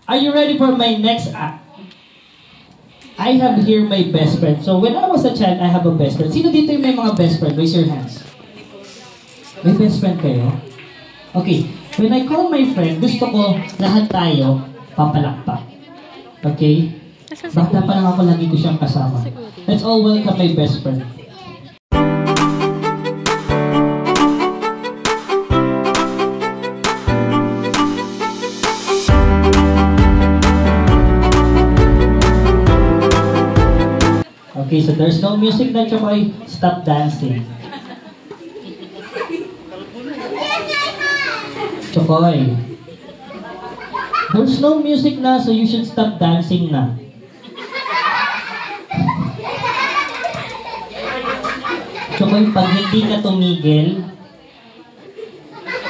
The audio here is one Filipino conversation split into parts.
Are you ready for my next act? I have here my best friend. So when I was a child, I have a best friend. Sino dito yung may mga best friend? Raise your hands. May best friend kayo? Okay. When I call my friend, gusto ko lahat tayo papalakpak. Okay? Bata pa lang ako, lagi ko siyang kasama. Let's all welcome my best friend. Okay, so there's no music na, Chokoy. Stop dancing. Chokoy. There's no music na, so you should stop dancing na. Chokoy, pag hindi ka tumigil,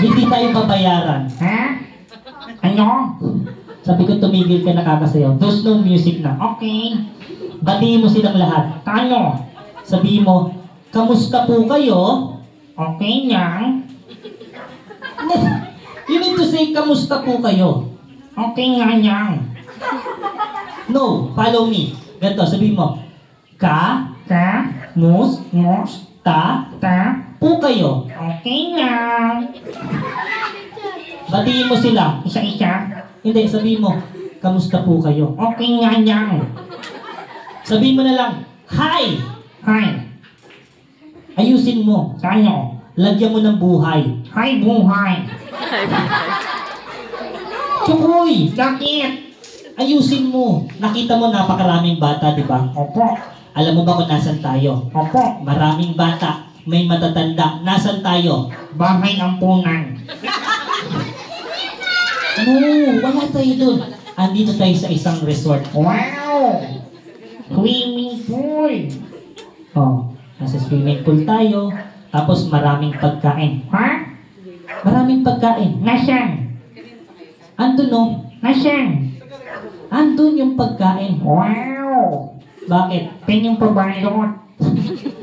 hindi tayo babayaran. Ha? Ano? Sabi ko, tumigil ka, nakakasayaw. There's no music na. Okay. Batiin mo silang lahat. Ano? Sabihin mo, kamusta po kayo? Okay lang. You need to say, kamusta po kayo? Okay nga lang. No, follow me. Ganito, sabihin mo, po kayo. Okay lang. Batiin mo sila. Isa-isa. Hindi, sabihin mo, kamusta po kayo? Okay nga lang. Sabihin mo na lang, hi! Hi! Ayusin mo. Ano? Lagyan mo ng buhay. Hi, buhay! Chokoy! Bakit? Ayusin mo. Nakita mo napakaraming bata, di ba? Opo. Alam mo ba kung nasan tayo? Opo. Maraming bata. May matatanda. Nasan tayo? Bahay ampunan. No, wala tayo dun. Andito tayo sa isang resort. Wow! Swimming pool. Oh, nasa swimming pool tayo. Tapos maraming pagkain. Ha? Maraming pagkain. Nasaan? Andun no? Nasaan? Andun yung pagkain. Wow! Bakit? Pinyong pabalot.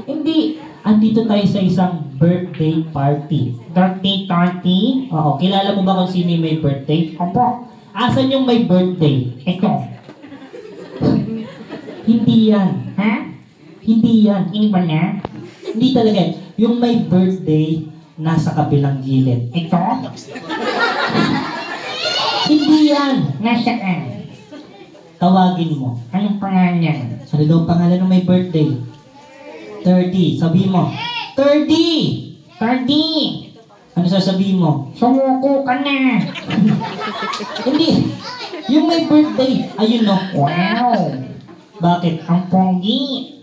Hindi. Andito tayo sa isang birthday party. Birthday party? Oo. Kilala mo ba kung sino yung may birthday? Opo. Asan yung may birthday? Ito. Hindi yan. Ha? Hindi yan. Hindi ba na? Hindi talaga. Yung may birthday, nasa kabilang gilid. Ito? Hindi yan. Nasaan? Tawagin mo. Anong pangalan? Ano daw pangalan ng may birthday? 30. Sabihin mo. 30! 30! Ano sasabihin mo? Sumuko ka na! Hindi. Yung may birthday. Ayun no. Wow! Bakit? Ang pogi.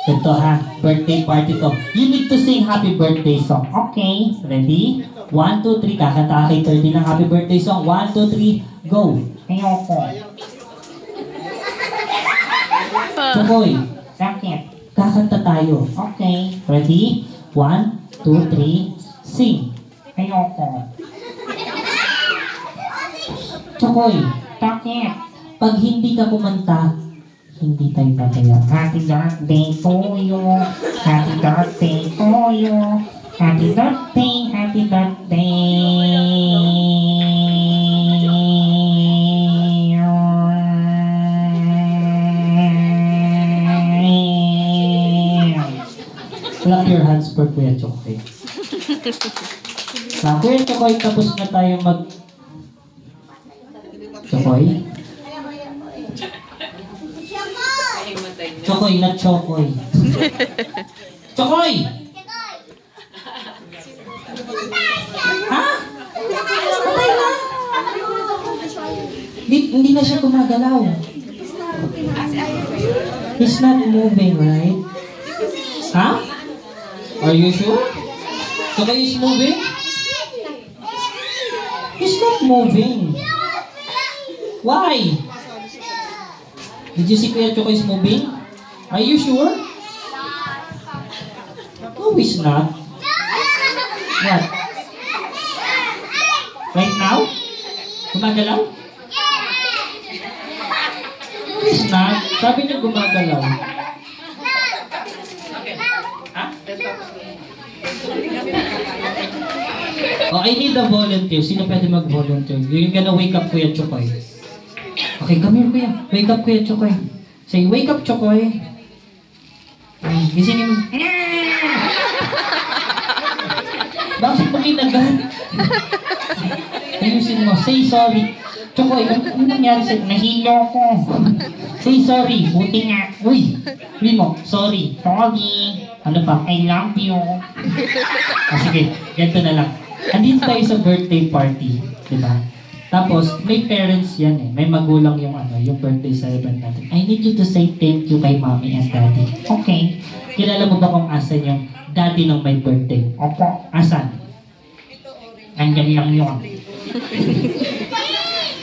Ito ha, birthday party to. You need to sing happy birthday song. Okay, ready? 1, 2, 3. Kakanta kay 30 ng happy birthday song. 1, 2, 3, go. Ayoko. Chokoy. Bakit? Kakanta tayo. Okay, ready? 1, 2, 3, sing. Ayoko. Chokoy. Bakit? Pag hindi ka kumanta, hindi tayo tataya. Happy birthday to you. Happy birthday to you. Happy birthday, happy birthday. Clap your hands for Kuya Chokoy. Kuya Chokoy, tapos na tayo mag... Chokoy? Chokoy, not Chokoy. Chokoy! Ha? Patay na? Hindi na siya gumagalaw. He's not moving, right? Ha? Are you sure? Chokoy is moving? He's not moving. Why? Did you see Kuya Chokoy is moving? Are you sure? No, he's not. What? Right now? Gumagalaw? No, he's not. Sabi niya gumagalaw. Ha? Oh, I need a volunteer. Sino pwede mag-volunteer? You're gonna wake up, Kuya Chokoy. Okay, come here, Kuya. Wake up, Kuya Chokoy. Say, wake up, Chokoy. Gisingin mo. Bakit mo kinagat? Ayusin mo. Say sorry. Chokoy, ano nangyari sa'yo? Nahilo ko. Say sorry. Buti nga. Uy. Sabi mo, sorry. Sorry. Ano pa? I love you. Sige, ganito na lang. Andito tayo sa birthday party. Diba? Tapos, may parents yan eh. May magulang yung yung birthday celebrant natin. I need you to say thank you kay mommy and daddy. Okay. Kilala mo ba kung asan yung daddy ng may birthday? Opo. Asan? Nandyan lang yun.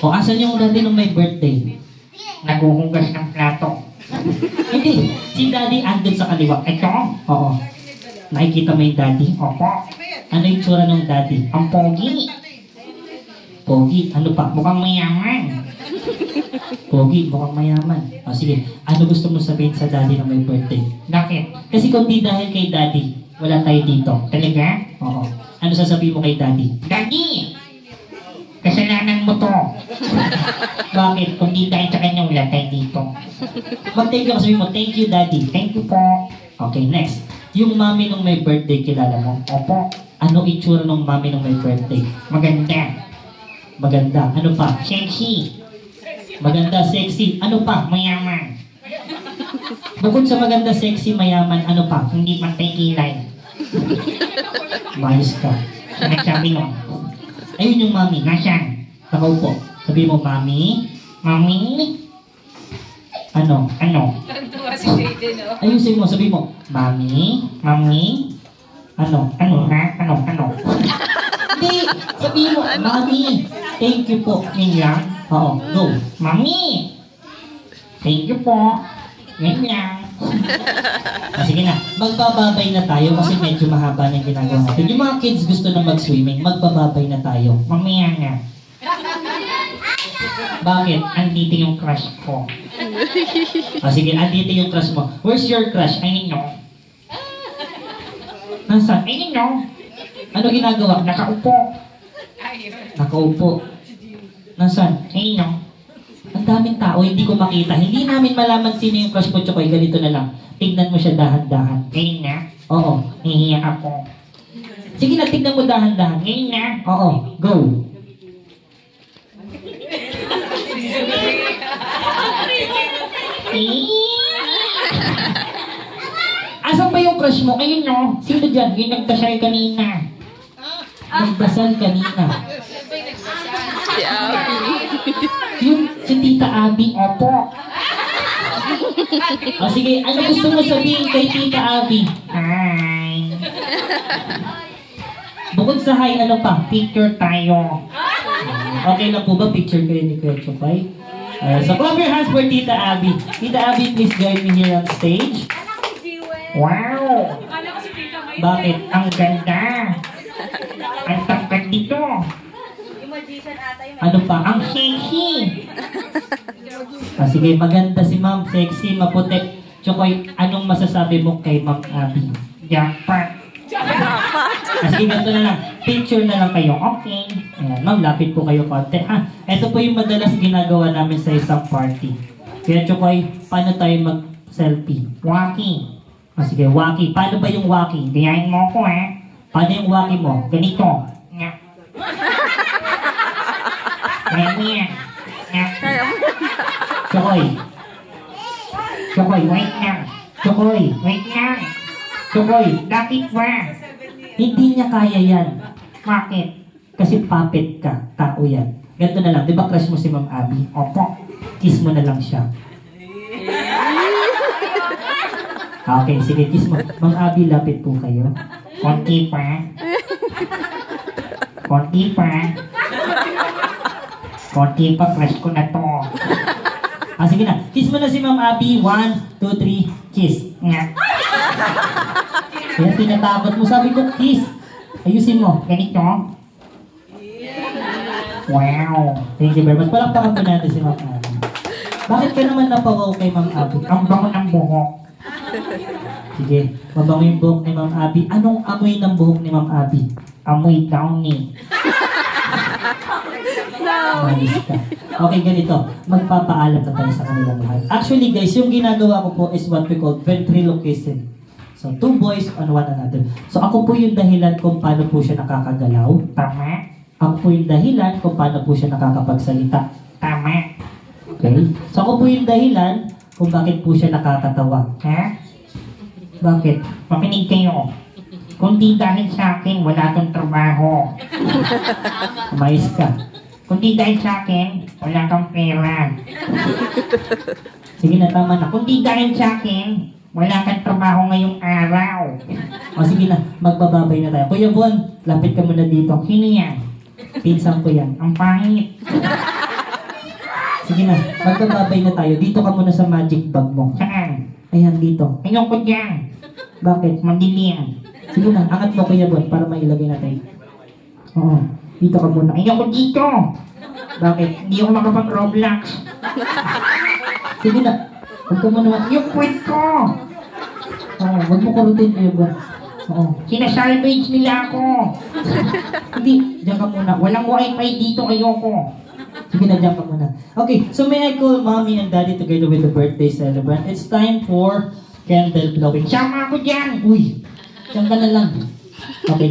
O asan yung daddy ng may birthday? Naguhugas ng plato. Hindi. Si daddy andun sa kaliwa. Ito? Oo. Nakikita mo yung daddy? Opo. Ano yung tsura ng daddy? Ang pogi. Pogi. Ano pa? Mukhang mayaman. Pogi. Mukhang mayaman. O sige. Ano gusto mo sabihin sa daddy ng may birthday? Bakit? Kasi kung di dahil kay daddy, wala tayo dito. Talaga? Oo. Ano sasabihin mo kay daddy? Daddy! Kasalanan mo to. Bakit? Kung di dahil sa kanya, wala tayo dito. Mag-thank you kasi mo. Thank you, daddy. Thank you po. Okay, next. Yung mami nung may birthday, kilala mo? Opo. Ano itsura nung mami nung may birthday? Maganda. Maganda. Ano pa? Sexy. Maganda, sexy. Ano pa? Mayaman. Bukod sa maganda, sexy, mayaman, ano pa? Hindi pantay kilay. Mayos ka. Nagsabi mo. Ayun yung mami. Nasaan? Nakaupo. Sabi mo, mami? Mami? Ano? Ayusin mo. Sabi mo, mami? Mami? Ano? Ano ha? Ano? Hindi! Sabi mo, mami! Thank you po. Yan lang. Oo. Go. Mami! Thank you po. Yan lang. Sige na. Magbababay na tayo kasi medyo mahaba na yung ginagawa natin. Yung mga kids gusto na mag-swimming, magbababay na tayo. Mamaya na. Bakit? Andito yung crush ko. Sige, andito yung crush mo. Where's your crush? I know. Nasaan? I know. Ano ginagawa? Nakaupo. Nakaupo. Nasaan? I know. Ang daming tao, hindi ko makita. Hindi namin malaman sino yung crush mo, Chokoy. Ganito na lang. Tignan mo siya dahan-dahan. Ngayon na? Oo. Nahihiya ako. Sige na, tignan mo dahan-dahan. Ngayon na? Oo. Go. Asan ba yung crush mo? Ayun no. Sino dyan? Yung nagdasal kanina. Nagdasal kanina. Si Abby. Yung si Tita Abby. Opo. O sige, ano gusto mo sabihin kay Tita Abby? Hi. Bukod sa hi, ano pa? Picture tayo. Okay lang po ba? Picture kayo ni Kuya Chokoy? So clap your hands for Tita Abby. Tita Abby, please join me here on stage. Wow! Bakit? Ang ganda! Ang tangkad dito! Ano pa? Ang sexy! Sige, maganda si Ma'am. Sexy, maputi. Chokoy, anong masasabi mo kay Ma'am Abby? Jackpot! Sige, ganito na lang. Picture na lang kayo. Okay. Ayan, Ma'am, lapit po kayo konti. Ito po yung madalas ginagawa namin sa isang party. Kaya Chokoy, paano tayo mag-selfie? Waki. Sige, waki. Paano ba yung waki? Gayahin mo ako, Paano yung waki mo? Ganito. Nga. Ganyan. Nga. Chokoy. Chokoy, wait lang. Chokoy, wait lang. Chokoy, bakit ba? Hindi niya kaya yan. Bakit? Kasi puppet ka. Tao yan. Ganito na lang. Di ba crush mo si Ma'am Abby? Opo. Kiss mo na lang siya. Okay, sige, kiss mo. Ma'am Abby, lapit po kayo. Konti pa. Konti pa. Konti pa, crush ko na to. Sige na. Kiss mo na si Ma'am Abby. 1, 2, 3, kiss. Nga. Kaya tinatakot mo. Sabi ko, kiss. Ayusin mo. Ganito. Wow. Thank you very much. Palakpakan po natin si Ma'am Abby. Bakit ka naman napawaw kay Ma'am Abby? Ang bango ng buhok. Sige, mabango yung buhok ni Ma'am Abby. Anong amoy ng buhok ni Ma'am Abby? Amoy downy. Malis ka. Okay, ganito. Magpapaalam na tayo sa kanilang lahat. Actually, guys, yung ginagawa ko po is what we call ventriloquism. So, two boys on one another. So, ako po yung dahilan kung paano po siya nakakagalaw. Tama. Ako po yung dahilan kung paano po siya nakakapagsalita. Tama. Okay? So, ako po yung dahilan kung bakit po siya nakakatawa. Ha? Bakit? Makinig kayo. Kung di dahil sa akin, wala kang trabaho. Umayos ka. Kung di dahil sa akin, wala kang pera. Sige na, tama na. Kung di dahil sa akin, wala kang trabaho ngayong araw. O sige na, magbababay na tayo. Kuya Bon, lapit ka muna dito. Sino yan? Pinsan ko yan. Ang pangit. Sige na, magbababay na tayo. Dito ka muna sa magic bag mo. Saan? Ayan, dito. Ayoko dyan. Bakit? Madilim. Sige na, angat mo Kuya Bon para mailagay natin. Oo, dito ka muna. Ayoko dito. Bakit? Hindi ako makapag-Roblox. Sige na, huwag ka muna. Yung kwit ko. Oo, huwag mo kurutin Kuya Bon. Oo, sinasalvage nila ako. Hindi, dyan ka muna. Walang wifi dito, ayoko. Sige na, dyan ka muna. Okay, so may I call mommy and daddy together with the birthday celebrant? It's time for candle blowing. Sama ako dyan! Uy! Diyan ka na lang. Okay,